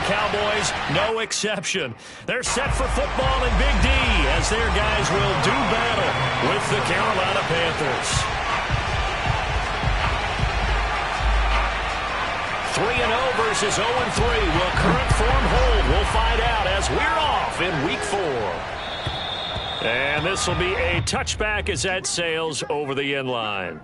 Cowboys, no exception. They're set for football in Big D as their guys will do battle with the Carolina Panthers. 3-0 versus 0-3. Will current form hold? We'll find out as we're off in Week 4. And this will be a touchback as that sails over the end line.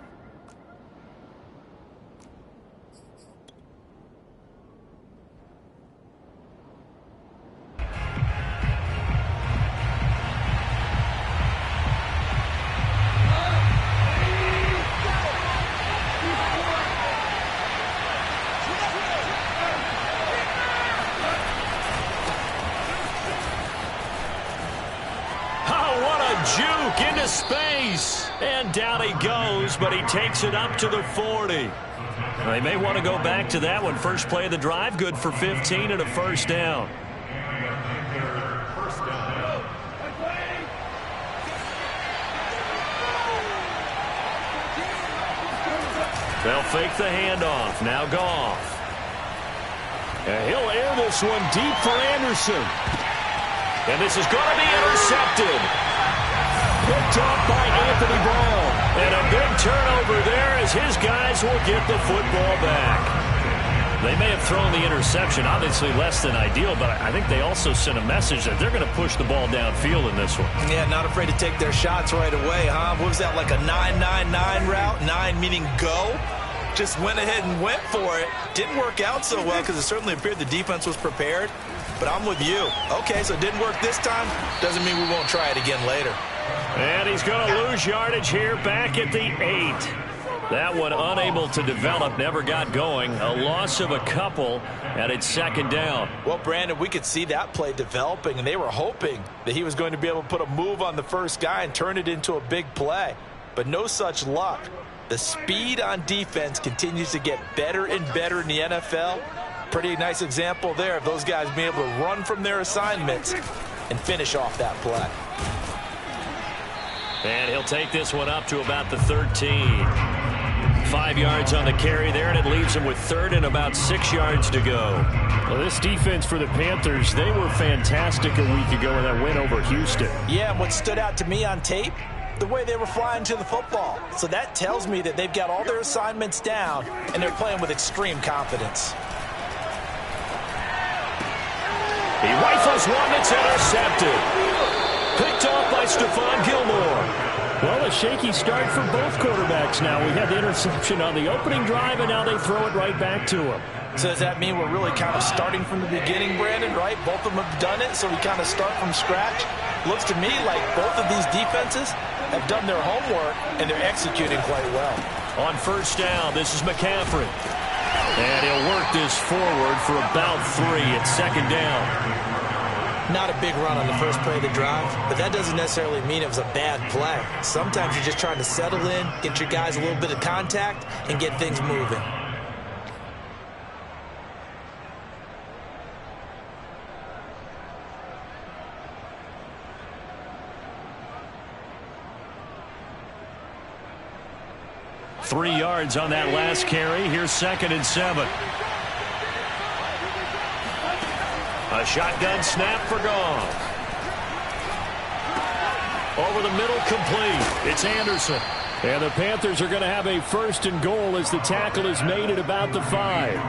Juke into space, and down he goes, but he takes it up to the 40. They may want to go back to that one. First play of the drive, good for 15 and a first down. They'll fake the handoff. Now Goff. And he'll air this one deep for Anderson. And this is going to be intercepted. Picked up by Anthony Brown. And a big turnover there as his guys will get the football back. They may have thrown the interception, obviously less than ideal, but I think they also sent a message that they're going to push the ball downfield in this one. Yeah, not afraid to take their shots right away, huh? What was that, like a 9-9-9 route? 9 meaning go? Just went ahead and went for it. Didn't work out so well because it certainly appeared the defense was prepared. But I'm with you. Okay, so it didn't work this time. Doesn't mean we won't try it again later. And he's going to lose yardage here back at the 8. That one unable to develop, never got going. A loss of a couple, and it's second down. Well, Brandon, we could see that play developing, and they were hoping that he was going to be able to put a move on the first guy and turn it into a big play. But no such luck. The speed on defense continues to get better and better in the NFL. Pretty nice example there of those guys being able to run from their assignments and finish off that play. And he'll take this one up to about the 13. 5 yards on the carry there, and it leaves him with third and about 6 yards to go. Well, this defense for the Panthers, they were fantastic a week ago in that win over Houston. Yeah, and what stood out to me on tape, the way they were flying to the football. So that tells me that they've got all their assignments down, and they're playing with extreme confidence. He rifles one that's intercepted. Picked off by Stephon Gilmore. Well, a shaky start for both quarterbacks now. We had the interception on the opening drive, and now they throw it right back to him. So does that mean we're really kind of starting from the beginning, Brandon, right? Both of them have done it, so we kind of start from scratch. Looks to me like both of these defenses have done their homework, and they're executing quite well. On first down, this is McCaffrey. And he'll work this forward for about 3 at second down. Not a big run on the first play of the drive, but that doesn't necessarily mean it was a bad play. Sometimes you're just trying to settle in, get your guys a little bit of contact, and get things moving. Three yards on that last carry. Here's second and 7. A shotgun snap for Goff. Over the middle, complete. It's Anderson. And the Panthers are going to have a first and goal as the tackle is made at about the 5.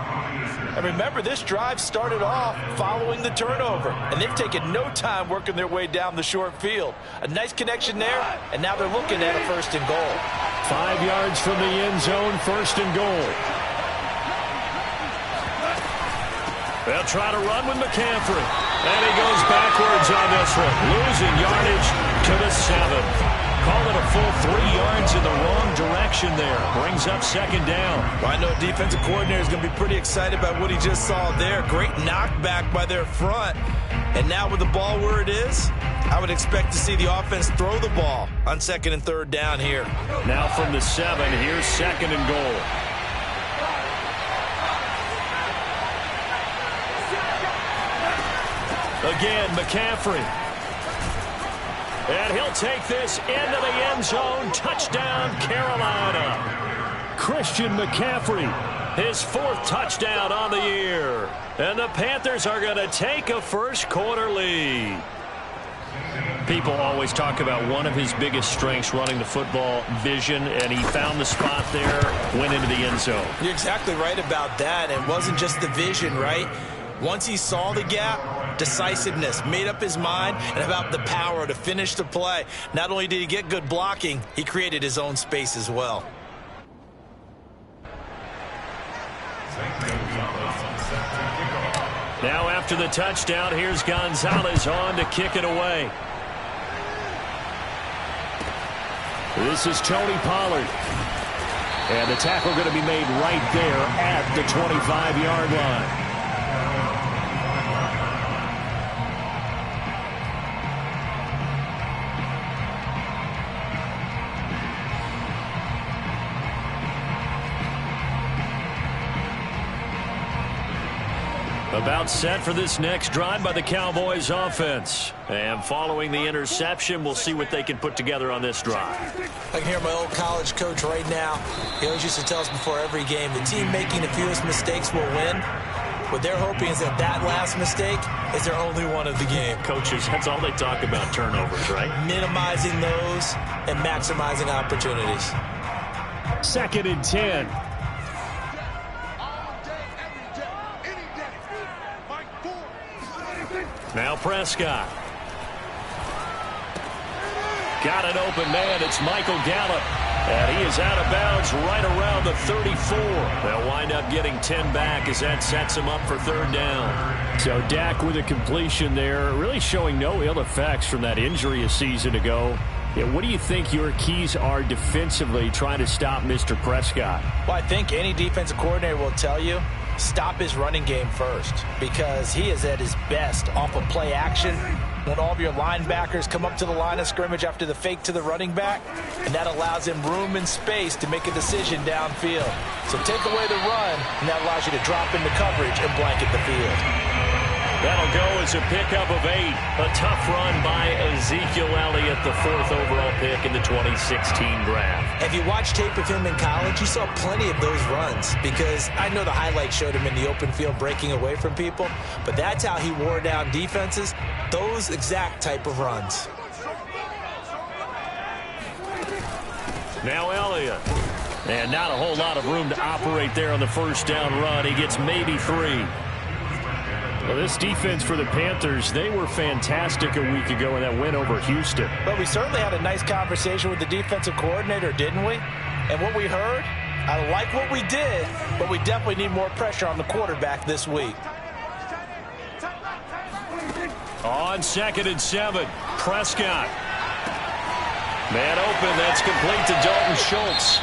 And remember, this drive started off following the turnover, and they've taken no time working their way down the short field. A nice connection there, and now they're looking at a first and goal. 5 yards from the end zone, first and goal. They'll try to run with McCaffrey. And he goes backwards on this one. Losing yardage to the 7. Call it a full 3 yards in the wrong direction there. Brings up second down. Well, I know defensive coordinator is going to be pretty excited about what he just saw there. Great knockback by their front. And now with the ball where it is, I would expect to see the offense throw the ball on second and third down here. Now from the 7, here's second and goal. Again, McCaffrey. And he'll take this into the end zone. Touchdown, Carolina. Christian McCaffrey, his 4th touchdown on the year. And the Panthers are going to take a first-quarter lead. People always talk about one of his biggest strengths running the football, vision, and he found the spot there, went into the end zone. You're exactly right about that. It wasn't just the vision, right? Once he saw the gap, decisiveness, made up his mind, and about the power to finish the play. Not only did he get good blocking, he created his own space as well. Now after the touchdown, here's Gonzalez on to kick it away. This is Tony Pollard. And the tackle going to be made right there at the 25-yard line. About set for this next drive by the Cowboys offense. And following the interception, we'll see what they can put together on this drive. I can hear my old college coach right now. He always used to tell us before every game, the team making the fewest mistakes will win. What they're hoping is that that last mistake is their only one of the game. Coaches, that's all they talk about, turnovers, right? Minimizing those and maximizing opportunities. 2nd and 10. Now Prescott. Got an open man. It's Michael Gallup. And he is out of bounds right around the 34. They'll wind up getting 10 back as that sets him up for 3rd down. So Dak with a completion there, really showing no ill effects from that injury a season ago. Yeah, what do you think your keys are defensively trying to stop Mr. Prescott? Well, I think any defensive coordinator will tell you, stop his running game first, because he is at his best off of play action when all of your linebackers come up to the line of scrimmage after the fake to the running back, and that allows him room and space to make a decision downfield. So take away the run, and that allows you to drop into coverage and blanket the field. That'll go as a pickup of 8. A tough run by Ezekiel Elliott, the 4th overall pick in the 2016 draft. If you watch tape of him in college, you saw plenty of those runs, because I know the highlights showed him in the open field breaking away from people, but that's how he wore down defenses, those exact type of runs. Now Elliott. And not a whole lot of room to operate there on the 1st down run. He gets maybe 3. Well, this defense for the Panthers, they were fantastic a week ago in that win over Houston. But we certainly had a nice conversation with the defensive coordinator, didn't we? And what we heard, I like what we did, but we definitely need more pressure on the quarterback this week. On 2nd and 7, Prescott. Man open, that's complete to Dalton Schultz.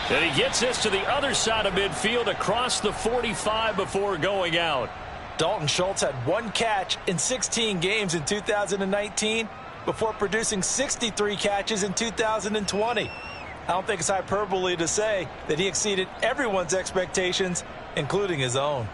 And he gets this to the other side of midfield across the 45 before going out. Dalton Schultz had 1 catch in 16 games in 2019 before producing 63 catches in 2020. I don't think it's hyperbole to say that he exceeded everyone's expectations, including his own.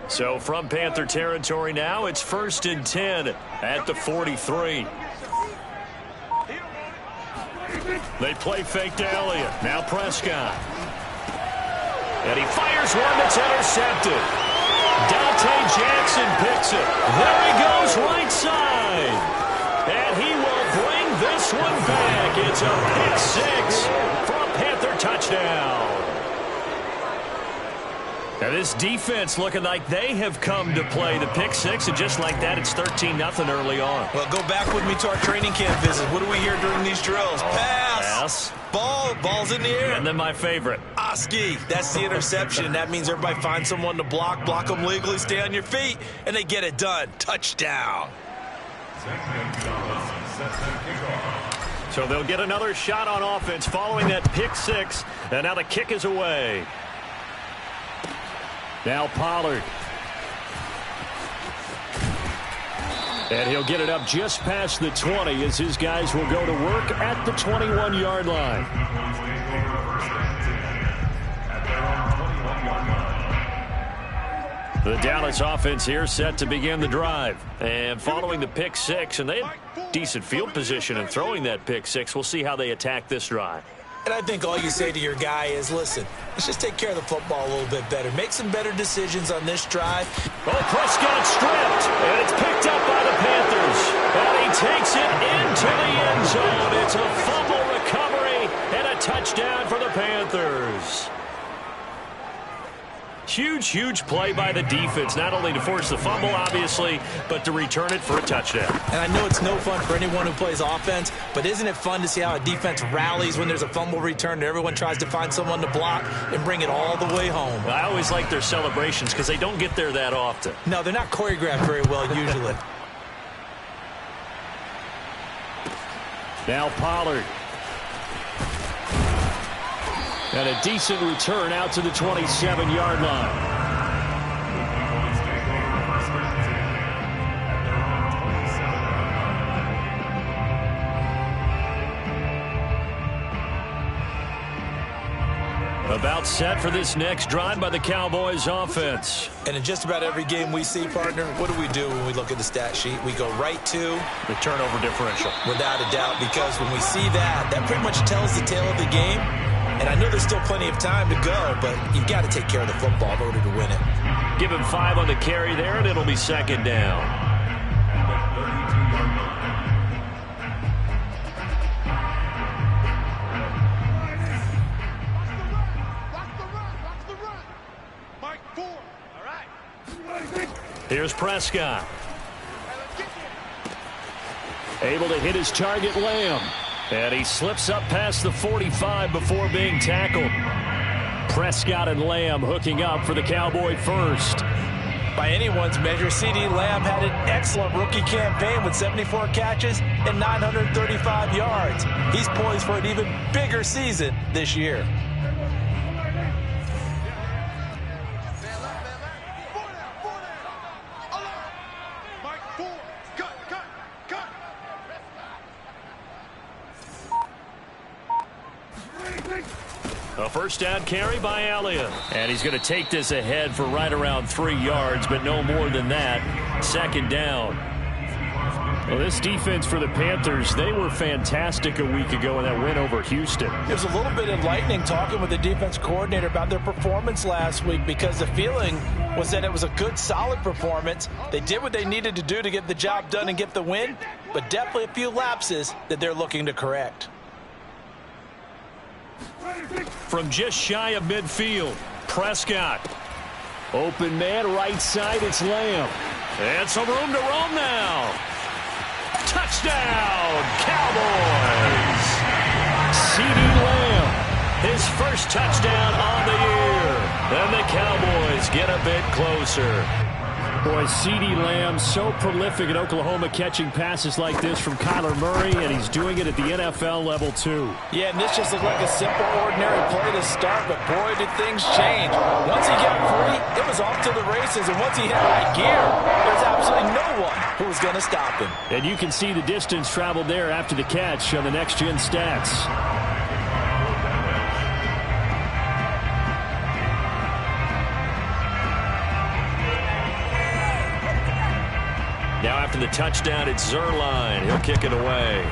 So from Panther territory now, it's 1st and 10 at the 43. They play fake to Elliott. Now Prescott. And he fires one that's intercepted. Dante Jackson picks it. There he goes right side. And he will bring this one back. It's a pick 6 for a Panther touchdown. Now this defense looking like they have come to play the pick 6, and just like that, it's 13-0 early on. Well, go back with me to our training camp visit. What do we hear during these drills? Pass. Ball's in the air. And then my favorite. Oski, that's the interception. That means everybody finds someone to block them legally, stay on your feet, and they get it done. Touchdown. So they'll get another shot on offense following that pick 6, and now the kick is away. Now Pollard. And he'll get it up just past the 20 as his guys will go to work at the 21-yard line. The Dallas offense here set to begin the drive. And following the pick six, and they had decent field position in throwing that pick six. We'll see how they attack this drive. And I think all you say to your guy is, listen, let's just take care of the football a little bit better. Make some better decisions on this drive. Oh, Prescott stripped, and it's picked up by the Panthers. And he takes it into the end zone. It's a fumble recovery and a touchdown for the Panthers. Huge, huge play by the defense, not only to force the fumble, obviously, but to return it for a touchdown. And I know it's no fun for anyone who plays offense, but isn't it fun to see how a defense rallies when there's a fumble return and everyone tries to find someone to block and bring it all the way home? I always like their celebrations because they don't get there that often. No, they're not choreographed very well usually. Now Pollard. And a decent return out to the 27-yard line. About set for this next drive by the Cowboys offense. And in just about every game we see, partner, what do when we look at the stat sheet? We go right to the turnover differential. Without a doubt, because when we see that, that pretty much tells the tale of the game. And I know there's still plenty of time to go, but you've got to take care of the football in order to win it. Give him 5 on the carry there, and it'll be second down. Here's Prescott. Able to hit his target, Lamb. And he slips up past the 45 before being tackled. Prescott and Lamb hooking up for the Cowboy first. By anyone's measure, CeeDee Lamb had an excellent rookie campaign with 74 catches and 935 yards. He's poised for an even bigger season this year. A first down carry by Elliott. And he's going to take this ahead for right around 3 yards, but no more than that. Second down. Well, this defense for the Panthers, they were fantastic a week ago in that win over Houston. It was a little bit enlightening talking with the defense coordinator about their performance last week, because the feeling was that it was a good, solid performance. They did what they needed to do to get the job done and get the win, but definitely a few lapses that they're looking to correct. From just shy of midfield, Prescott. Open man, right side, it's Lamb. And some room to roam now. Touchdown, Cowboys! CeeDee Lamb, his first touchdown on the year. And the Cowboys get a bit closer. Boy, CeeDee Lamb so prolific in Oklahoma, catching passes like this from Kyler Murray, and he's doing it at the NFL level too. Yeah, and this just looked like a simple, ordinary play to start, but boy, did things change. Once he got free, it was off to the races, and once he hit high gear, there's absolutely no one who was going to stop him. And you can see the distance traveled there after the catch on the next-gen stats. Now after the touchdown, it's Zuerlein. He'll kick it away.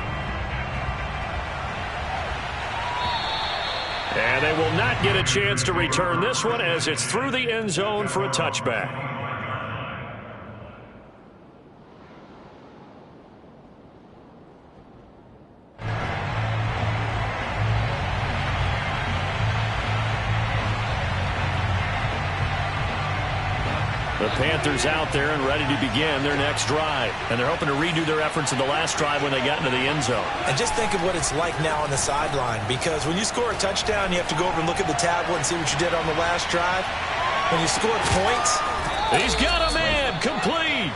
And they will not get a chance to return this one as it's through the end zone for a touchback. The Panthers out there and ready to begin their next drive. And they're hoping to redo their efforts in the last drive when they got into the end zone. And just think of what it's like now on the sideline, because when you score a touchdown, you have to go over and look at the tablet and see what you did on the last drive. When you score points, he's got a man complete.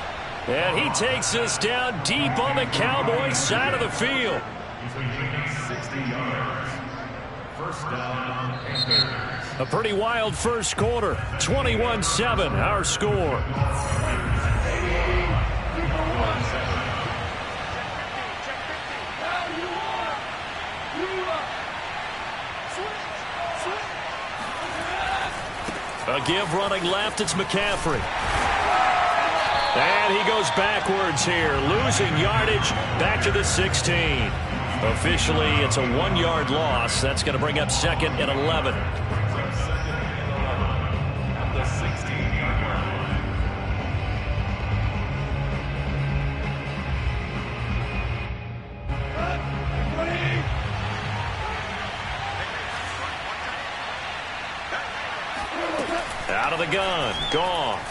And he takes us down deep on the Cowboys side of the field. 60 yards. First down, Panthers. A pretty wild first quarter. 21-7, our score. give running left. It's McCaffrey. And he goes backwards here, losing yardage back to the 16. Officially, it's a 1-yard loss. That's going to bring up 2nd and 11. Out of the gun, Goff.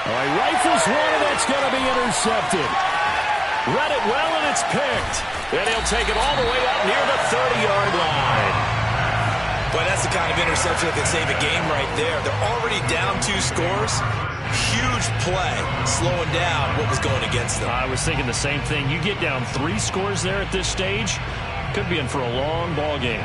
Oh, he rifles one, and that's going to be intercepted. Read it well, and it's picked. And he'll take it all the way up near the 30-yard line. Boy, that's the kind of interception that can save a game right there. They're already down 2 scores. Huge play, slowing down what was going against them. I was thinking the same thing. You get down 3 scores there at this stage, could be in for a long ball game.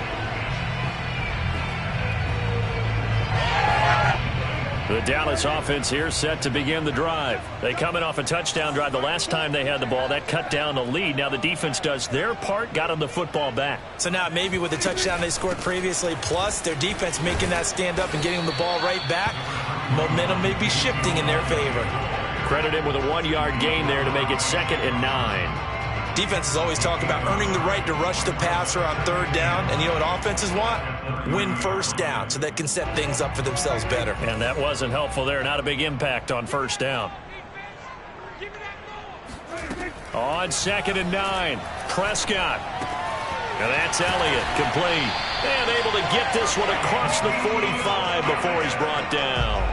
The Dallas offense here set to begin the drive. They come in off a touchdown drive the last time they had the ball. That cut down the lead. Now the defense does their part, got them the football back. So now maybe with the touchdown they scored previously, plus their defense making that stand up and getting them the ball right back, momentum may be shifting in their favor. Credit him with a 1-yard gain there to make it 2nd and 9. Defenses always talk about earning the right to rush the passer on 3rd down. And you know what offenses want? Win 1st down so they can set things up for themselves better. And that wasn't helpful there. Not a big impact on 1st down. On 2nd and 9, Prescott. And that's Elliott, complete. And able to get this one across the 45 before he's brought down.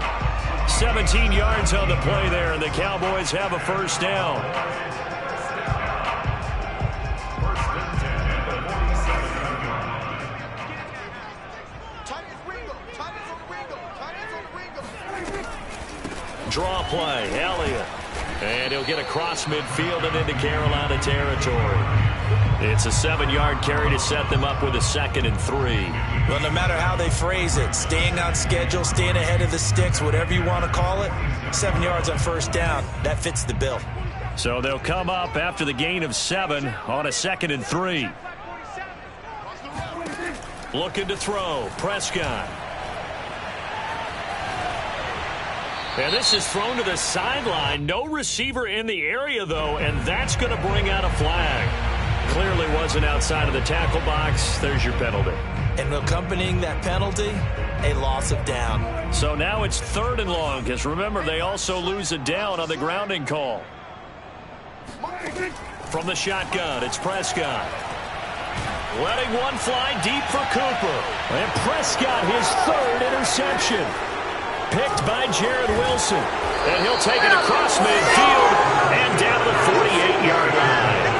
17 yards on the play there, and the Cowboys have a 1st down. Draw play, Elliott. And he'll get across midfield and into Carolina territory. It's a 7-yard carry to set them up with a 2nd and 3. Well, no matter how they phrase it, staying on schedule, staying ahead of the sticks, whatever you want to call it, 7 yards on 1st down, that fits the bill. So they'll come up after the gain of 7 on a 2nd and 3. Looking to throw, Prescott. And this is thrown to the sideline. No receiver in the area, though, and that's going to bring out a flag. Clearly wasn't outside of the tackle box. There's your penalty. And accompanying that penalty, a loss of down. So now it's 3rd and long, because remember, they also lose a down on the grounding call. From the shotgun, it's Prescott. Letting one fly deep for Cooper. And Prescott, his 3rd interception. Picked by Jared Wilson. And he'll take it across midfield and down the 48-yard line.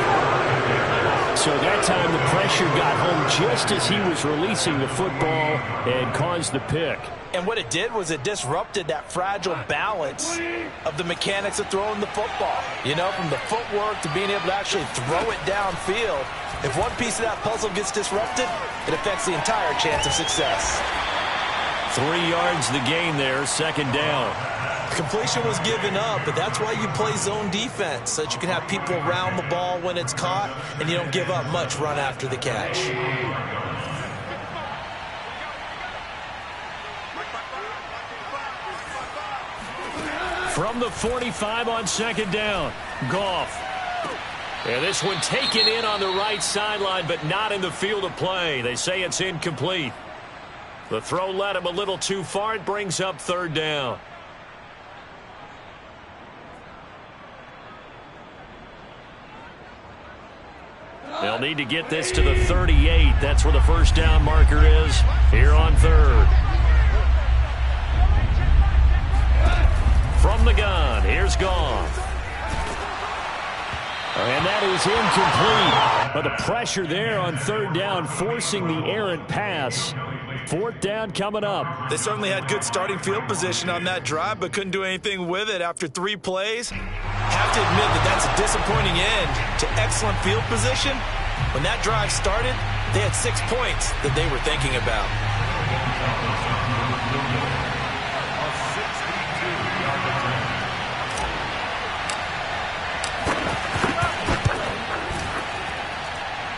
So that time the pressure got home just as he was releasing the football and caused the pick. And what it did was it disrupted that fragile balance of the mechanics of throwing the football. You know, from the footwork to being able to actually throw it downfield. If one piece of that puzzle gets disrupted, it affects the entire chance of success. 3 yards the gain there, 2nd down. Completion was given up, but that's why you play zone defense, so that you can have people around the ball when it's caught, and you don't give up much run after the catch. From the 45 on 2nd down, Goff. And this one taken in on the right sideline, but not in the field of play. They say it's incomplete. The throw led him a little too far. It brings up 3rd down. They'll need to get this to the 38. That's where the 1st down marker is here on 3rd. From the gun, here's Goff. And that is incomplete. But the pressure there on 3rd down, forcing the errant pass. 4th down coming up. They certainly had good starting field position on that drive, but couldn't do anything with it after 3 plays. Have to admit that that's a disappointing end to excellent field position. When that drive started, they had 6 points that they were thinking about.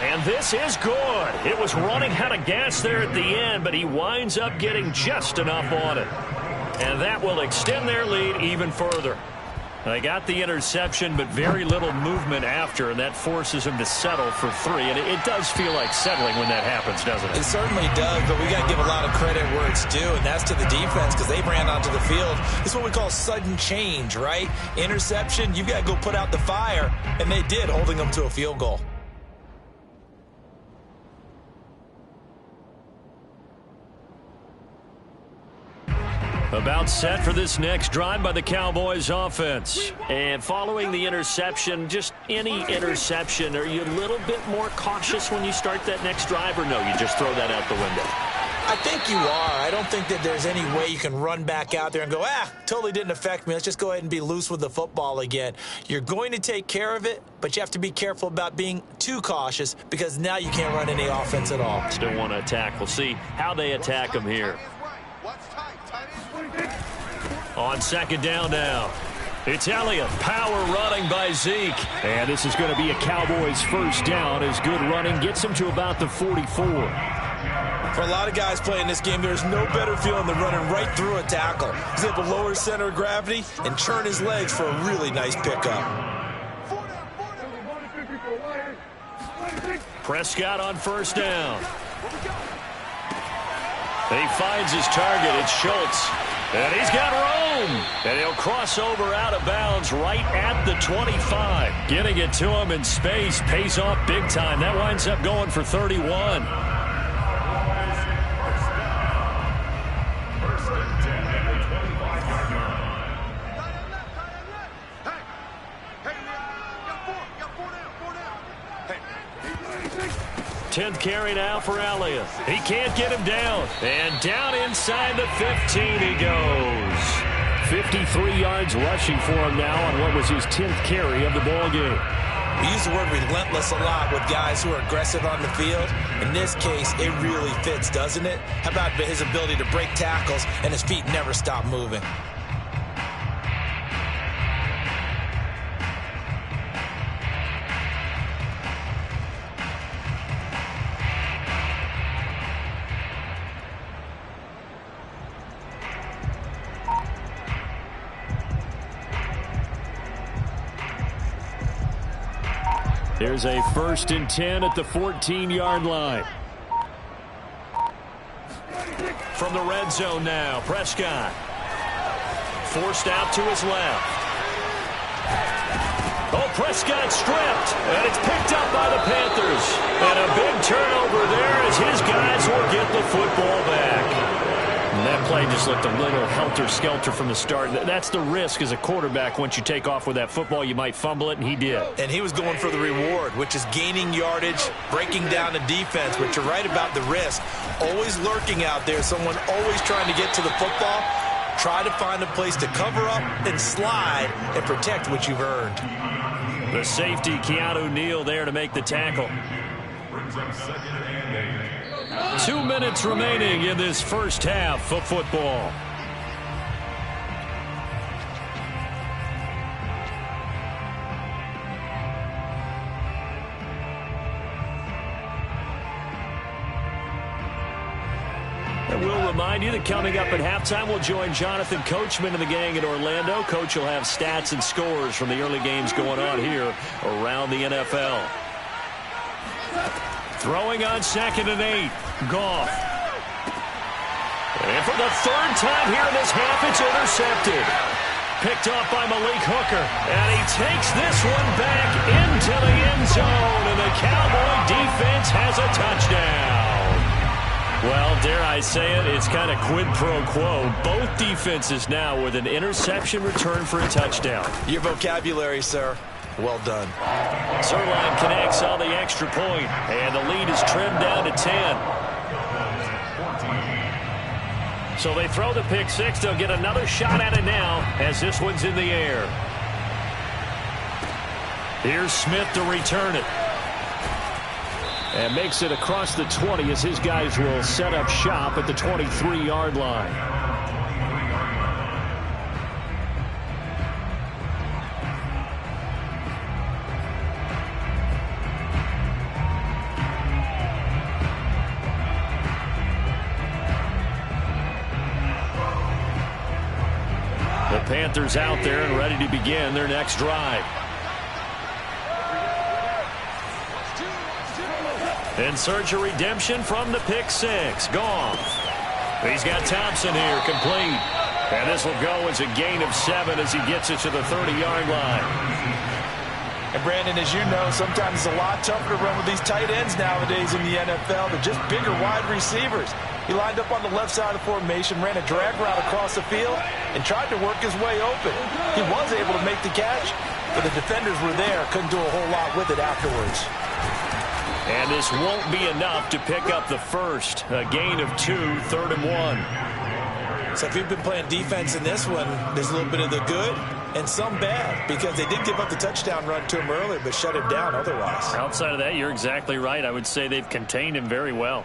And And this is good. It was running out of gas there at the end, but he winds up getting just enough on it. And that will extend their lead even further. They got the interception, but very little movement after, and that forces him to settle for 3. And it does feel like settling when that happens, doesn't it? It certainly does, but we got to give a lot of credit where it's due, and that's to the defense because they ran onto the field. This is what we call sudden change, right? Interception, you got to go put out the fire, and they did, holding them to a field goal. About set for this next drive by the Cowboys offense. And following the interception, just any interception, are you a little bit more cautious when you start that next drive, or no, you just throw that out the window? I think you are. I don't think that there's any way you can run back out there and go, totally didn't affect me. Let's just go ahead and be loose with the football again. You're going to take care of it, but you have to be careful about being too cautious because now you can't run any offense at all. Still want to attack. We'll see how they attack them here. On second down now. It's Elliott. Power running by Zeke. And this is going to be a Cowboys first down as good running gets him to about the 44. For a lot of guys playing this game, there's no better feeling than running right through a tackle. He's able to lower his center of gravity and churn his legs for a really nice pickup. Prescott on first down. He finds his target. It's Schultz. And he's got room. And he'll cross over out of bounds right at the 25. Getting it to him in space pays off big time. That winds up going for 31. Tenth carry now for Elliott. He can't get him down. And down inside the 15 he goes. 53 yards rushing for him now on what was his 10th carry of the ball game. We use the word relentless a lot with guys who are aggressive on the field. In this case, it really fits, doesn't it? How about his ability to break tackles and his feet never stop moving? There's a 1st and 10 at the 14-yard line. From the red zone now, Prescott. Forced out to his left. Oh, Prescott stripped, and it's picked up by the Panthers. And a big turnover there as his guys will get the football back. And that play just looked a little helter-skelter from the start. That's the risk as a quarterback. Once you take off with that football, you might fumble it, and he did. And he was going for the reward, which is gaining yardage, breaking down the defense, but you're right about the risk. Always lurking out there, someone always trying to get to the football. Try to find a place to cover up and slide and protect what you've earned. The safety, Keanu Neal, there to make the tackle. 2 minutes remaining in this first half of football. And we'll remind you that coming up at halftime, we'll join Jonathan Coachman and the gang in Orlando. Coach will have stats and scores from the early games going on here around the NFL. Throwing on 2nd and 8. Goff. And for the 3rd time here in this half, it's intercepted. Picked off by Malik Hooker. And he takes this one back into the end zone. And the Cowboy defense has a touchdown. Well, dare I say it, it's kind of quid pro quo. Both defenses now with an interception return for a touchdown. Your vocabulary, sir. Well done. Zuerlein connects on the extra point, and the lead is trimmed down to 10. So they throw the pick six. They'll get another shot at it now as this one's in the air. Here's Smith to return it. And makes it across the 20 as his guys will set up shop at the 23-yard line. Panthers out there and ready to begin their next drive. In search of redemption from the pick six. Goff. He's got Thompson here, complete. And this will go as a gain of 7 as he gets it to the 30-yard line. And Brandon, as you know, sometimes it's a lot tougher to run with these tight ends nowadays in the NFL. They're just bigger wide receivers. He lined up on the left side of the formation, ran a drag route across the field, and tried to work his way open. He was able to make the catch, but the defenders were there, couldn't do a whole lot with it afterwards. And this won't be enough to pick up the first. A gain of 2, 3rd and 1. So if you've been playing defense in this one, there's a little bit of the good and some bad, because they did give up the touchdown run to him earlier, but shut him down otherwise. Outside of that, you're exactly right. I would say they've contained him very well.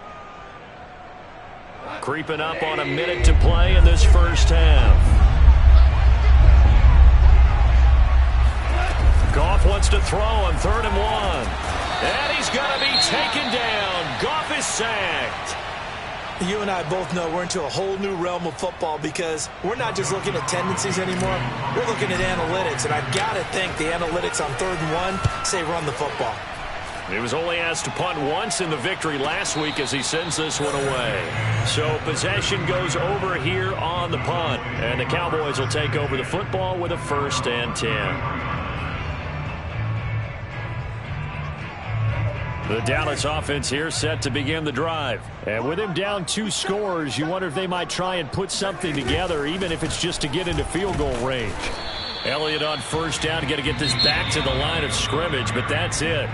Creeping up on a minute to play in this first half. Goff wants to throw on 3rd and 1. And he's going to be taken down. Goff is sacked. You and I both know we're into a whole new realm of football, because we're not just looking at tendencies anymore. We're looking at analytics, and I've got to think the analytics on 3rd and 1 say run the football. He was only asked to punt once in the victory last week as he sends this one away. So possession goes over here on the punt, and the Cowboys will take over the football with a 1st and 10. The Dallas offense here set to begin the drive. And with him down 2 scores, you wonder if they might try and put something together, even if it's just to get into field goal range. Elliott on 1st down, got to get this back to the line of scrimmage, but that's it.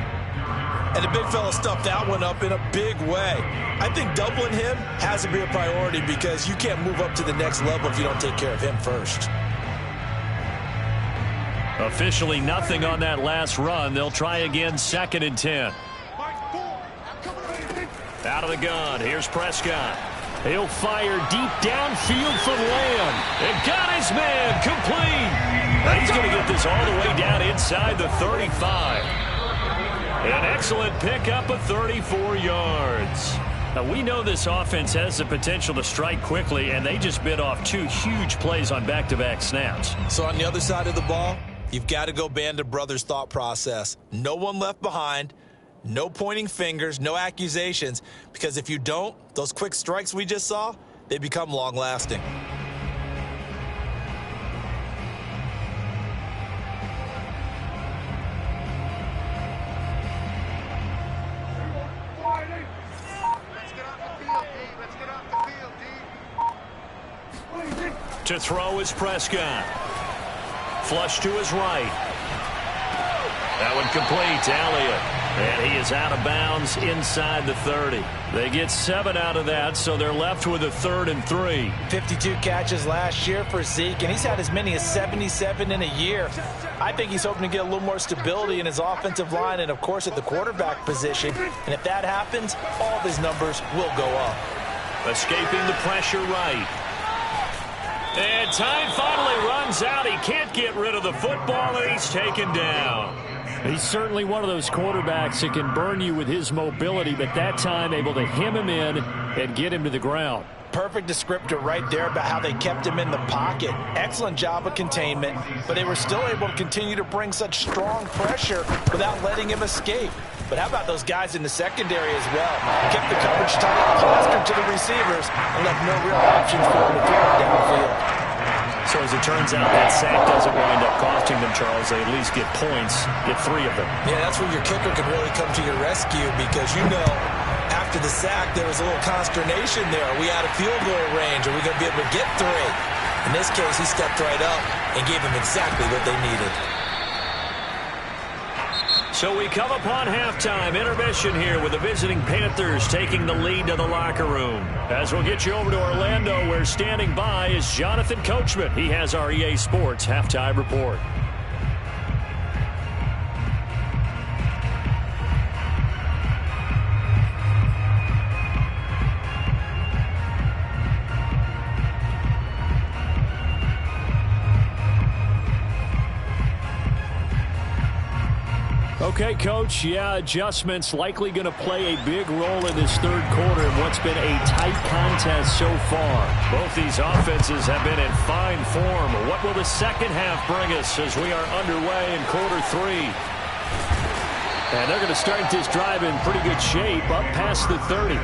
And the big fella stuffed that one up in a big way. I think doubling him has to be a priority, because you can't move up to the next level if you don't take care of him first. Officially nothing on that last run. They'll try again, 2nd and 10. Out of the gun, here's Prescott. He'll fire deep downfield for Lamb. And got his man complete. He's going to get this all the way down inside the 35. An excellent pickup of 34 yards. Now, we know this offense has the potential to strike quickly, and they just bit off 2 huge plays on back-to-back snaps. So on the other side of the ball, you've got to go Band of Brothers thought process. No one left behind. No pointing fingers, no accusations, because if you don't, those quick strikes we just saw, they become long-lasting. To throw is Prescott. Flush to his right. That one complete to Elliott. And he is out of bounds inside the 30. They get 7 out of that, so they're left with a 3rd and 3. 52 catches last year for Zeke, and he's had as many as 77 in a year. I think he's hoping to get a little more stability in his offensive line and, of course, at the quarterback position. And if that happens, all of his numbers will go up. Escaping the pressure right. And time finally runs out. He can't get rid of the football, and he's taken down. He's certainly one of those quarterbacks that can burn you with his mobility, but that time able to hem him in and get him to the ground. Perfect descriptor right there about how they kept him in the pocket. Excellent job of containment, but they were still able to continue to bring such strong pressure without letting him escape. But how about those guys in the secondary as well? Kept the coverage tight, plastered to the receivers, and left no real options for him to throw it downfield. So as it turns out, that sack doesn't wind up costing them, Charles. They at least get points, get 3 of them. Yeah, that's where your kicker can really come to your rescue, because you know after the sack there was a little consternation there. Are we out of field goal range? Are we going to be able to get 3? In this case, he stepped right up and gave them exactly what they needed. So we come upon halftime intermission here with the visiting Panthers taking the lead to the locker room. As we'll get you over to Orlando, where standing by is Jonathan Coachman. He has our EA Sports halftime report. Okay, Coach, yeah, adjustments likely going to play a big role in this third quarter in what's been a tight contest so far. Both these offenses have been in fine form. What will the second half bring us as we are underway in quarter three? And they're going to start this drive in pretty good shape, up past the 30.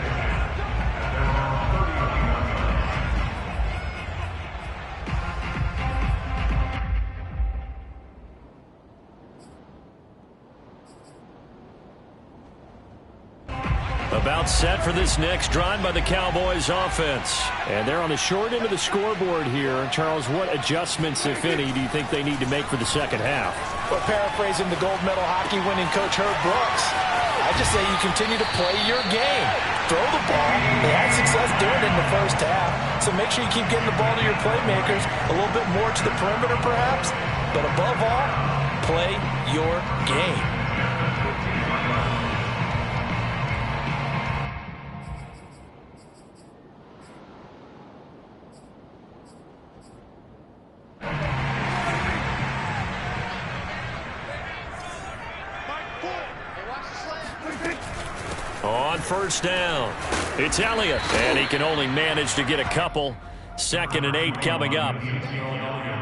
About set for this next drive by the Cowboys offense. And they're on the short end of the scoreboard here. Charles, what adjustments, if any, do you think they need to make for the second half? Well, paraphrasing the gold medal hockey winning coach Herb Brooks, I just say you continue to play your game. Throw the ball. They had success doing it in the first half, so make sure you keep getting the ball to your playmakers, a little bit more to the perimeter perhaps, but above all, play your game. On first down, it's Elliott, and he can only manage to get a couple. 2nd and 8 coming up.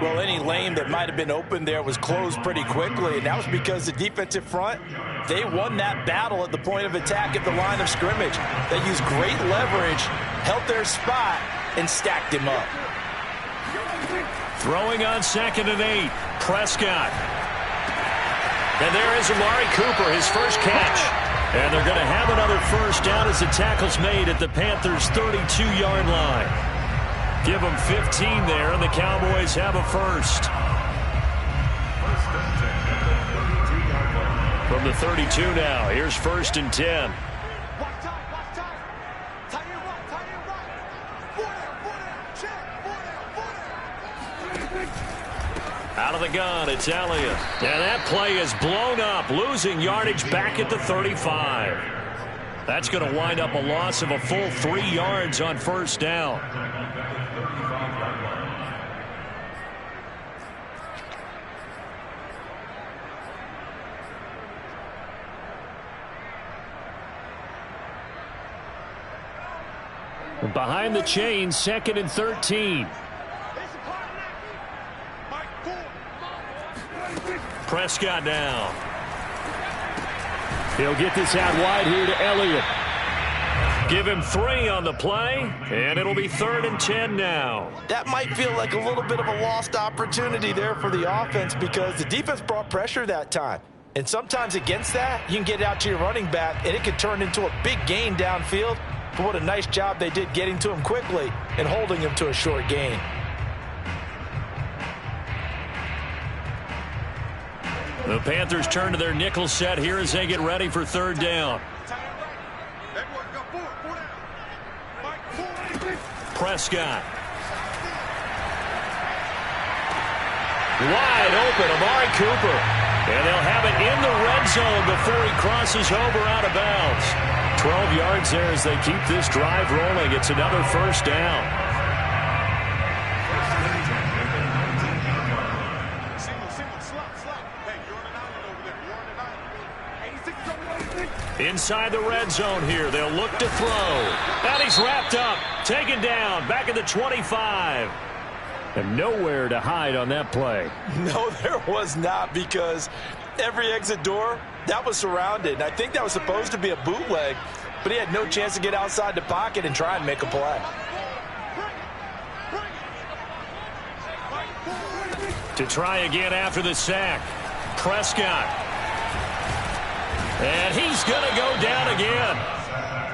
Well, any lane that might have been open there was closed pretty quickly, and that was because the defensive front, they won that battle at the point of attack at the line of scrimmage. They used great leverage, held their spot, and stacked him up. Throwing on 2nd and 8, Prescott. And there is Amari Cooper, his first catch. And they're going to have another first down as the tackle's made at the Panthers' 32-yard line. Give them 15 there, and the Cowboys have a first. From the 32 now, here's 1st and 10. Out of the gun, it's Elliott. And that play is blown up, losing yardage back at the 35. That's going to wind up a loss of a full 3 yards on first down. Behind the chains, 2nd and 13. Prescott down. He'll get this out wide here to Elliott. Give him 3 on the play, and it'll be 3rd and 10 now. That might feel like a little bit of a lost opportunity there for the offense because the defense brought pressure that time. And sometimes against that, you can get out to your running back, and it could turn into a big gain downfield. But what a nice job they did getting to him quickly and holding him to a short gain. The Panthers turn to their nickel set here as they get ready for 3rd down. Prescott. Wide open, Amari Cooper. And they'll have it in the red zone before he crosses over out of bounds. 12 yards there as they keep this drive rolling. It's another first down. Inside the red zone here, they'll look to throw. And he's wrapped up, taken down, back at the 25. And nowhere to hide on that play. No, there was not, because every exit door, that was surrounded. And I think that was supposed to be a bootleg, but he had no chance to get outside the pocket and try and make a play. To try again after the sack, Prescott. And he's going to go down again.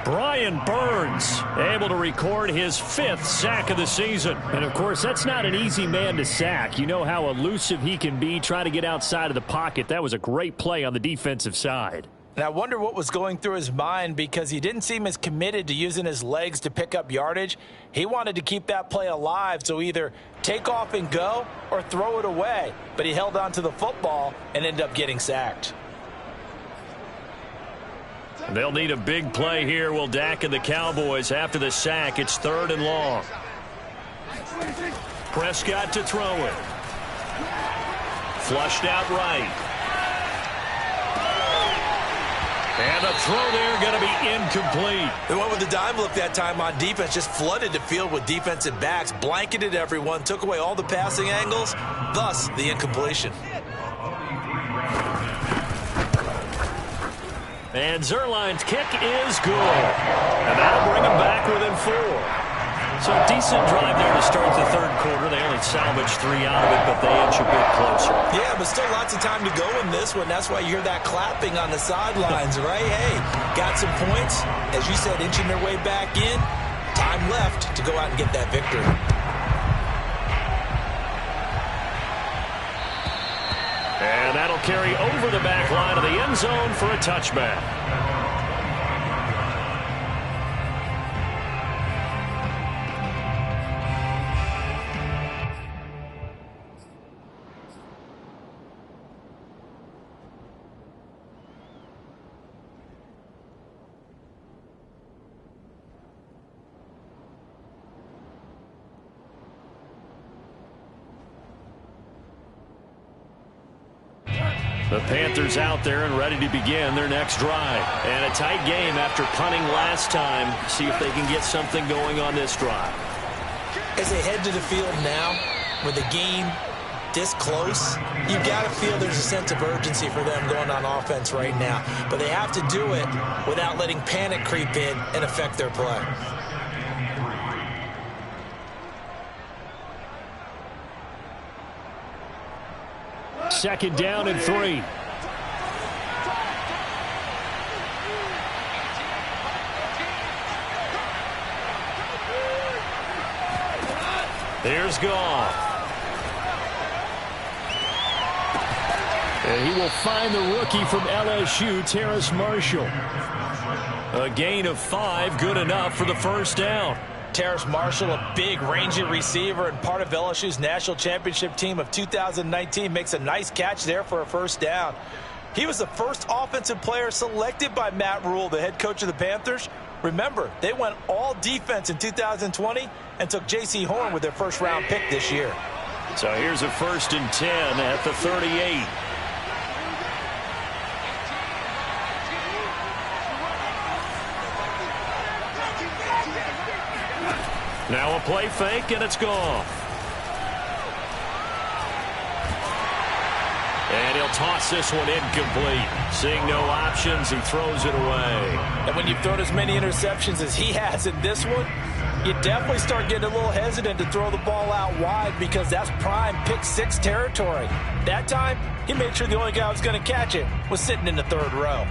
Brian Burns able to record his 5th sack of the season. And, of course, that's not an easy man to sack. You know how elusive he can be, trying to get outside of the pocket. That was a great play on the defensive side. And I wonder what was going through his mind, because he didn't seem as committed to using his legs to pick up yardage. He wanted to keep that play alive, so either take off and go or throw it away. But he held on to the football and ended up getting sacked. They'll need a big play here, will Dak and the Cowboys. After the sack, it's 3rd and long. Prescott to throw it. Flushed out right. And the throw there going to be incomplete. They went with the dime look that time on defense, just flooded the field with defensive backs, blanketed everyone, took away all the passing angles, thus the incompletion. And Zuerlein's kick is good. And that'll bring him back within 4. So a decent drive there to start the third quarter. They only salvaged 3 out of it, but they inch a bit closer. Yeah, but still lots of time to go in this one. That's why you hear that clapping on the sidelines, right? Hey, got some points. As you said, inching their way back in. Time left to go out and get that victory. And that'll carry over the back line of the end zone for a touchback. The Panthers out there and ready to begin their next drive. And a tight game after punting last time. See if they can get something going on this drive. As they head to the field now, with the game this close, you've got to feel there's a sense of urgency for them going on offense right now. But they have to do it without letting panic creep in and affect their play. Second down and 3. There's Goff. And he will find the rookie from LSU, Terrace Marshall. A gain of 5, good enough for the first down. Terrace Marshall, a big, rangy receiver and part of LSU's national championship team of 2019, makes a nice catch there for a first down. He was the first offensive player selected by Matt Rule, the head coach of the Panthers. Remember, they went all defense in 2020 and took J.C. Horn with their first-round pick this year. So here's a 1st and 10 at the 38. Now a play fake, and it's Goff. And he'll toss this one incomplete. Seeing no options, he throws it away. And when you've thrown as many interceptions as he has in this one, you definitely start getting a little hesitant to throw the ball out wide because that's prime pick 6 territory. That time, he made sure the only guy who was going to catch it was sitting in the third row.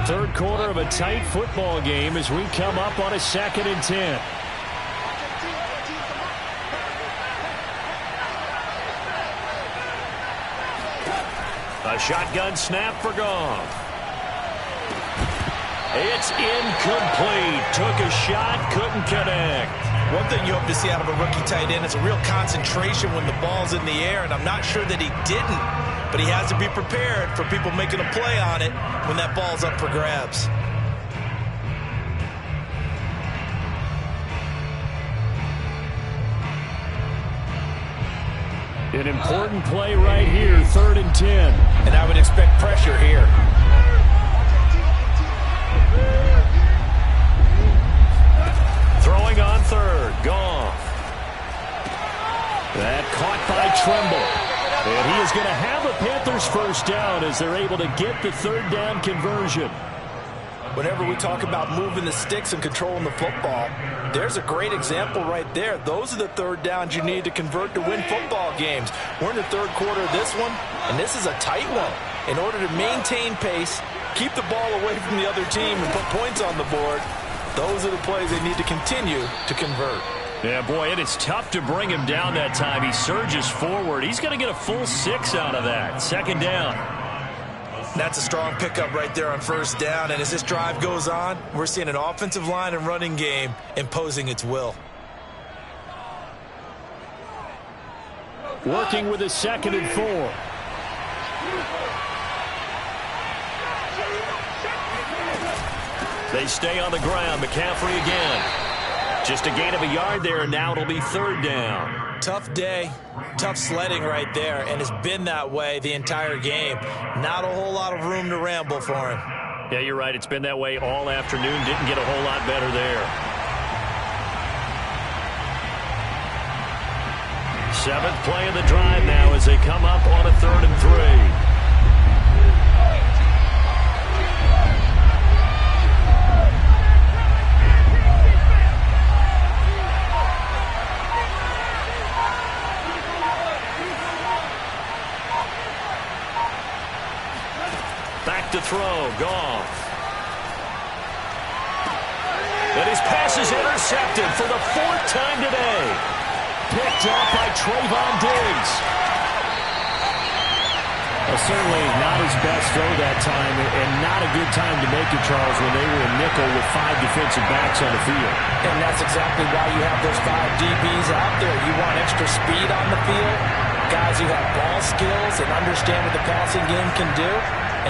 Third quarter of a tight football game as we come up on a 2nd and 10. A shotgun snap for Goff. It's incomplete. Took a shot, couldn't connect. One thing you hope to see out of a rookie tight end is a real concentration when the ball's in the air, and I'm not sure that he didn't, but he has to be prepared for people making a play on it when that ball's up for grabs. An important play right here, 3rd and 10. And I would expect pressure here. Throwing on 3rd, Goff. That caught by Tremble. And he is going to have a Panthers first down as they're able to get the 3rd down conversion. Whenever we talk about moving the sticks and controlling the football, there's a great example right there. Those are the 3rd downs you need to convert to win football games. We're in the 3rd quarter of this one, and this is a tight one. In order to maintain pace, keep the ball away from the other team, and put points on the board, those are the plays they need to continue to convert. Yeah, boy, it is tough to bring him down that time. He surges forward. He's going to get a full 6 out of that. 2nd down. That's a strong pickup right there on 1st down. And as this drive goes on, we're seeing an offensive line and running game imposing its will. Working with a 2nd and 4. They stay on the ground. McCaffrey again. Just a gain of a yard there, and now it'll be 3rd down. Tough day, tough sledding right there, and it's been that way the entire game. Not a whole lot of room to ramble for him. Yeah, you're right. It's been that way all afternoon. Didn't get a whole lot better there. 7th play of the drive now as they come up on a 3rd and 3. Back to throw, Goff. And his pass is intercepted for the 4th time today. Picked up by Trayvon Diggs. Well, certainly not his best throw that time, and not a good time to make it, Charles, when they were in nickel with 5 defensive backs on the field. And that's exactly why you have those 5 DBs out there. You want extra speed on the field, guys who have ball skills and understand what the passing game can do,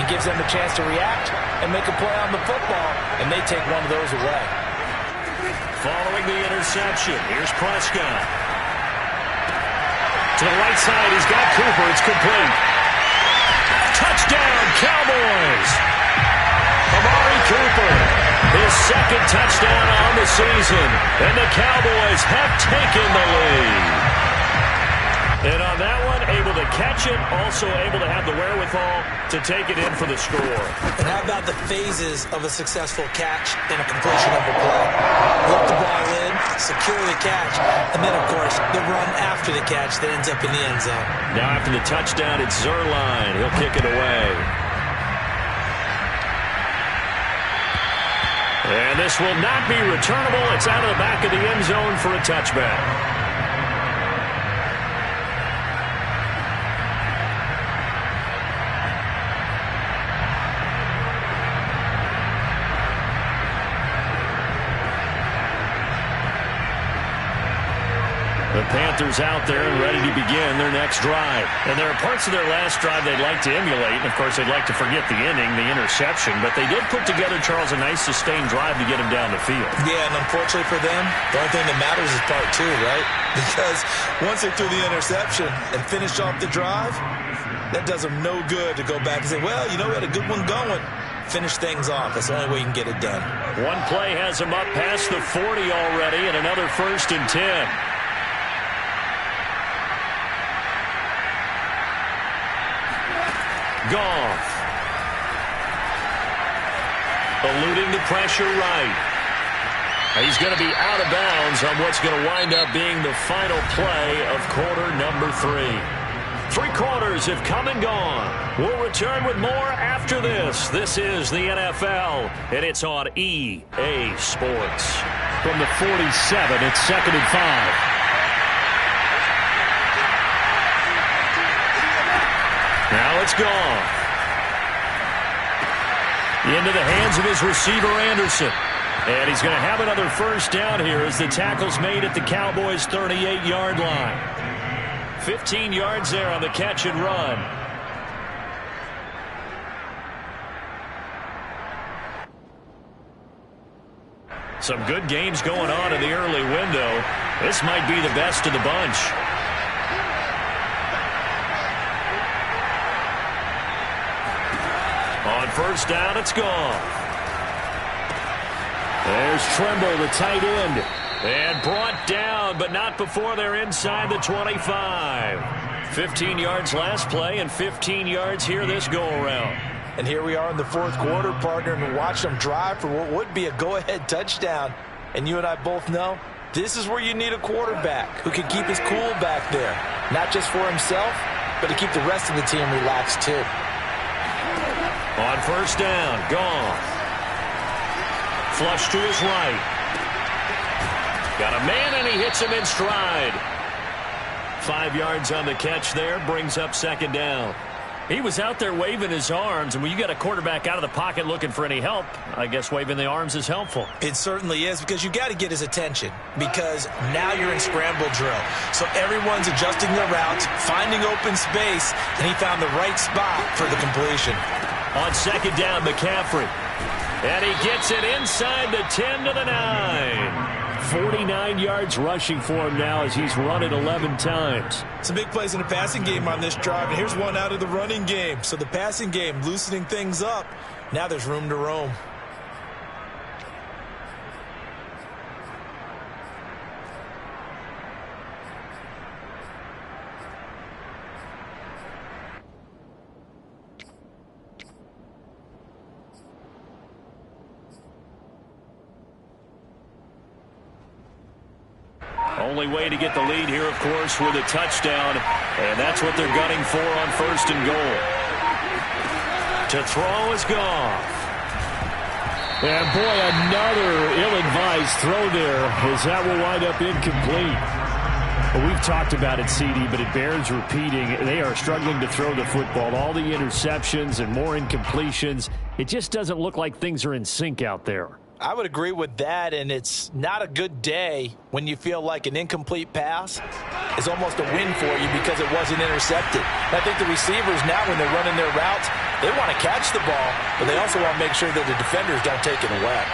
and gives them a chance to react and make a play on the football, and they take one of those away. Following the interception, here's Prescott. To the right side, he's got Cooper. It's complete. Touchdown, Cowboys! Amari Cooper, his 2nd touchdown on the season, and the Cowboys have taken the lead. And on that one, able to catch it, also able to have the wherewithal to take it in for the score. And how about the phases of a successful catch and a completion of a play? Hook the ball in, secure the catch, and then, of course, the run after the catch that ends up in the end zone. Now after the touchdown, it's Zuerlein. He'll kick it away. And this will not be returnable. It's out of the back of the end zone for a touchback. The Panthers out there and ready to begin their next drive. And there are parts of their last drive they'd like to emulate. And, of course, they'd like to forget the ending, the interception. But they did put together, Charles, a nice sustained drive to get him down the field. Yeah, and unfortunately for them, the only thing that matters is part 2, right? Because once they threw the interception and finished off the drive, that does them no good to go back and say, well, you know, we had a good one going. Finish things off. That's the only way you can get it done. One play has him up past the 40 already, and another 1st and 10. Goff. Eluding the pressure right. He's going to be out of bounds on what's going to wind up being the final play of quarter number 3. 3 quarters have come and gone. We'll return with more after this. This is the NFL, and it's on EA Sports. From the 47, it's 2nd and 5. Now it's gone. Into the hands of his receiver, Anderson. And he's going to have another 1st down here as the tackle's made at the Cowboys' 38-yard line. 15 yards there on the catch and run. Some good games going on in the early window. This might be the best of the bunch. On 1st down, it's gone. There's Tremble, the tight end. And brought down, but not before they're inside the 25. 15 yards last play and 15 yards here this go-around. And here we are in the 4th quarter, partner, and watch them drive for what would be a go-ahead touchdown. And you and I both know this is where you need a quarterback who can keep his cool back there. Not just for himself, but to keep the rest of the team relaxed too. On 1st down, Goff. Flush to his right. Got a man, and he hits him in stride. 5 yards on the catch there, brings up 2nd down. He was out there waving his arms, and when you got a quarterback out of the pocket looking for any help, I guess waving the arms is helpful. It certainly is, because you got to get his attention, because now you're in scramble drill. So everyone's adjusting their routes, finding open space, and he found the right spot for the completion. On 2nd down, McCaffrey. And he gets it inside the 10 to the 9. 49 yards rushing for him now as he's run it 11 times. Some big plays in the passing game on this drive, and here's one out of the running game. So the passing game loosening things up. Now there's room to roam. Only way to get the lead here, of course, with a touchdown, and that's what they're gunning for on 1st and goal. To throw is Goff. And boy, another ill-advised throw there as that will wind up incomplete. Well, we've talked about it, CD, but it bears repeating. They are struggling to throw the football. All the interceptions and more incompletions. It just doesn't look like things are in sync out there. I would agree with that, and it's not a good day when you feel like an incomplete pass is almost a win for you because it wasn't intercepted. And I think the receivers now, when they're running their routes, they want to catch the ball, but they also want to make sure that the defenders don't take it away.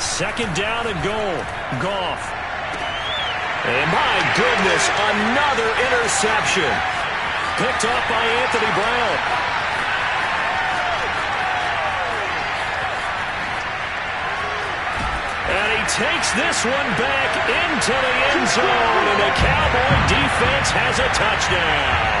Second down and goal. Goff. And my goodness, another interception. Picked off by Anthony Brown. And he takes this one back into the end zone, and the Cowboy defense has a touchdown.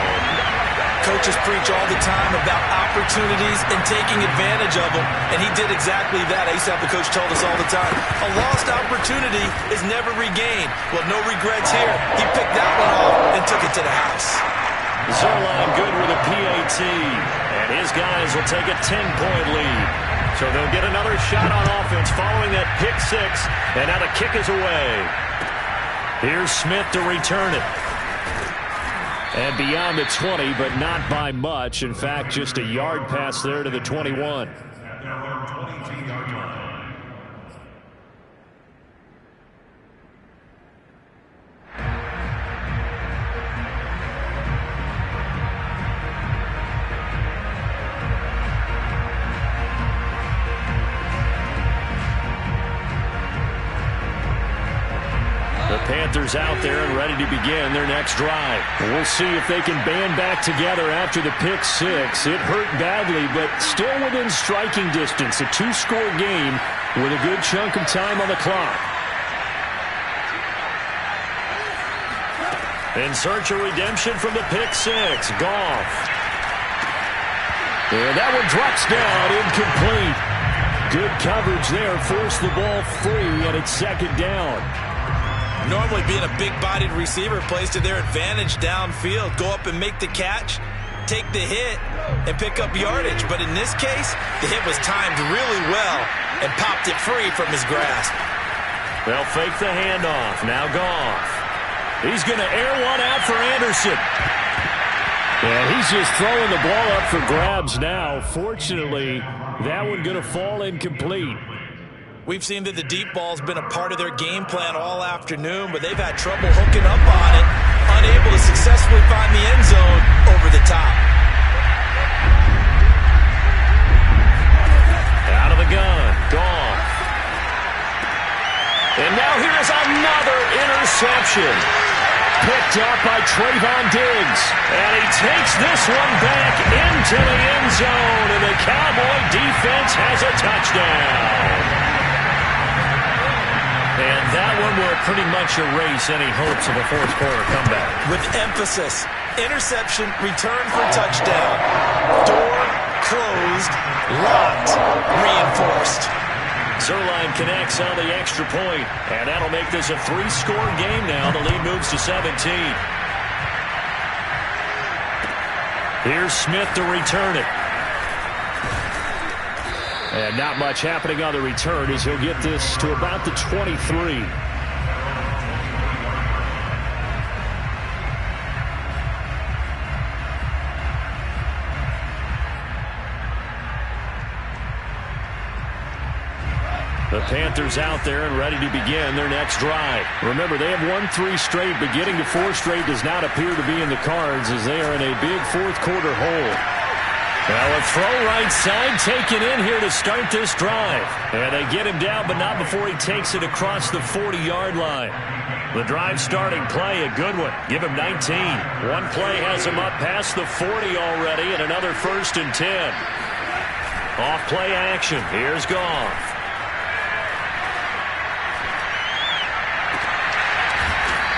Coaches preach all the time about opportunities and taking advantage of them, and he did exactly that. I used to have the coach tell us all the time, a lost opportunity is never regained. Well, no regrets here. He picked that one off and took it to the house. Zuerlein good with a PAT, and his guys will take a 10-point lead. So they'll get another shot on offense following that pick six, and now the kick is away. Here's Smith to return it. And beyond the 20, but not by much. In fact, just a yard pass there to the 21. At their 22-yard line. Panthers out there and ready to begin their next drive. We'll see if they can band back together after the pick six. It hurt badly, but still within striking distance. A two-score game with a good chunk of time on the clock. In search of redemption from the pick six. Goff. And that one drops down, incomplete. Good coverage there. Forced the ball free, and it's second down. Normally being a big-bodied receiver plays to their advantage downfield. Go up and make the catch, take the hit, and pick up yardage. But in this case, the hit was timed really well and popped it free from his grasp. They'll fake the handoff. Now Goff. He's going to air one out for Anderson. And he's just throwing the ball up for grabs now. Fortunately, that one going to fall incomplete. We've seen that the deep ball's been a part of their game plan all afternoon, but they've had trouble hooking up on it, unable to successfully find the end zone over the top. Out of the gun, Goff. And now here's another interception. Picked up by Trayvon Diggs. And he takes this one back into the end zone, and the Cowboy defense has a touchdown. And that one will pretty much erase any hopes of a fourth quarter comeback. With emphasis, interception, return for touchdown. Door closed, locked, reinforced. Zuerlein connects on the extra point, and that'll make this a three-score game now. The lead moves to 17. Here's Smith to return it. And not much happening on the return as he'll get this to about the 23. The Panthers out there and ready to begin their next drive. Remember, they have won 3 straight, but getting to 4 straight does not appear to be in the cards as they are in a big fourth-quarter hole. Now a throw right side taken in here to start this drive. And they get him down, but not before he takes it across the 40-yard line. The drive starting play, a good one. Give him 19. One play has him up past the 40 already, and another 1st and 10. Off play action. Here's Goff.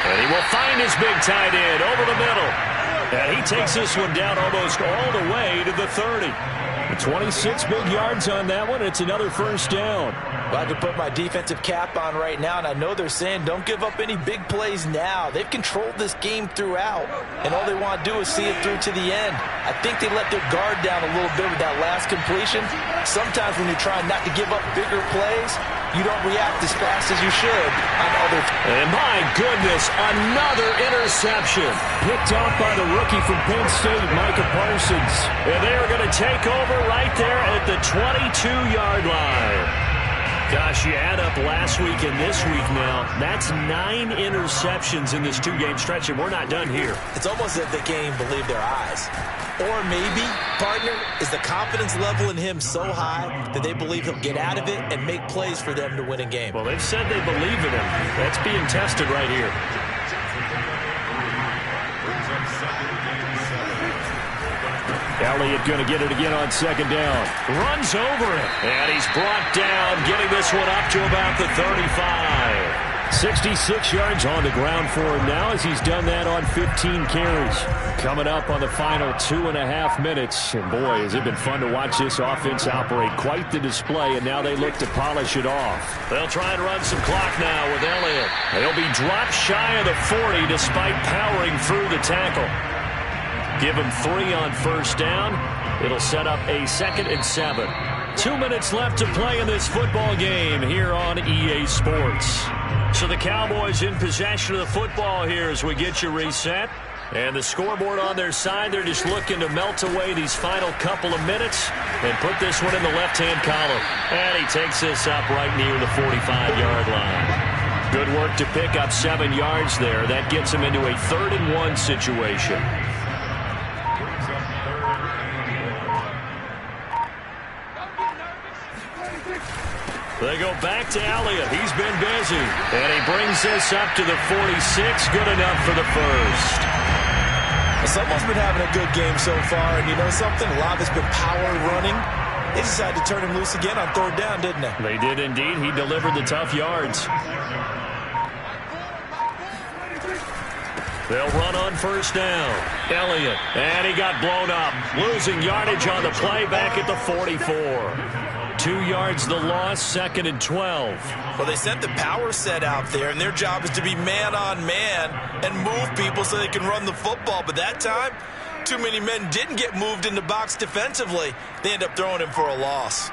And he will find his big tight end over the middle. And he takes this one down almost all the way to the 30. 26 big yards on that one. It's another 1st down. Well, I can put my defensive cap on right now, and I know they're saying don't give up any big plays now. They've controlled this game throughout, and all they want to do is see it through to the end. I think they let their guard down a little bit with that last completion. Sometimes when you're trying not to give up bigger plays, you don't react as fast as you should on other. And my goodness, another interception. Picked off by the rookie from Penn State, Micah Parsons. And they are going to take over right there at the 22-yard line. Gosh, you add up last week and this week now. That's 9 interceptions in this 2-game stretch, and we're not done here. It's almost as if they can't even believe their eyes. Or maybe, partner, is the confidence level in him so high that they believe he'll get out of it and make plays for them to win a game. Well, they've said they believe in him. That's being tested right here. Elliott going to get it again on 2nd down. Runs over it. And he's brought down, getting this one up to about the 35. 66 yards on the ground for him now as he's done that on 15 carries. Coming up on the final 2.5 minutes. And boy, has it been fun to watch this offense operate. Quite the display, and now they look to polish it off. They'll try and run some clock now with Elliott. They'll be dropped shy of the 40 despite powering through the tackle. Give him 3 on 1st down. It'll set up a 2nd and 7. 2 minutes left to play in this football game here on EA Sports. So the Cowboys in possession of the football here as we get you reset. And the scoreboard on their side, they're just looking to melt away these final couple of minutes and put this one in the left-hand column. And he takes this up right near the 45-yard line. Good work to pick up 7 yards there. That gets him into a 3rd and 1 situation. They go back to Elliott. He's been busy. And he brings this up to the 46. Good enough for the 1st. Someone's been having a good game so far, and you know something? A lot of it's been power running. They decided to turn him loose again on 3rd down, didn't they? They did indeed. He delivered the tough yards. They'll run on 1st down. Elliott. And he got blown up. Losing yardage on the play back at the 44. 2 yards the loss, 2nd and 12. Well, they sent the power set out there, and their job is to be man-on-man and move people so they can run the football. But that time, too many men didn't get moved in the box defensively. They end up throwing him for a loss.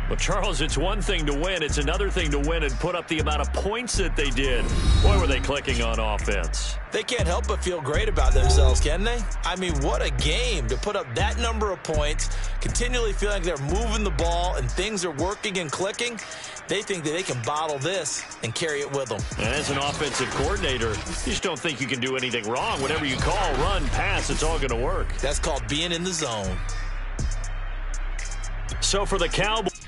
Well, Charles, it's one thing to win. It's another thing to win and put up the amount of points that they did. Boy, were they clicking on offense. They can't help but feel great about themselves, can they? I mean, what a game to put up that number of points, continually feeling like they're moving the ball and things are working and clicking. They think that they can bottle this and carry it with them. And as an offensive coordinator, you just don't think you can do anything wrong. Whatever you call, run, pass, it's all going to work. That's called being in the zone. So for the Cowboys,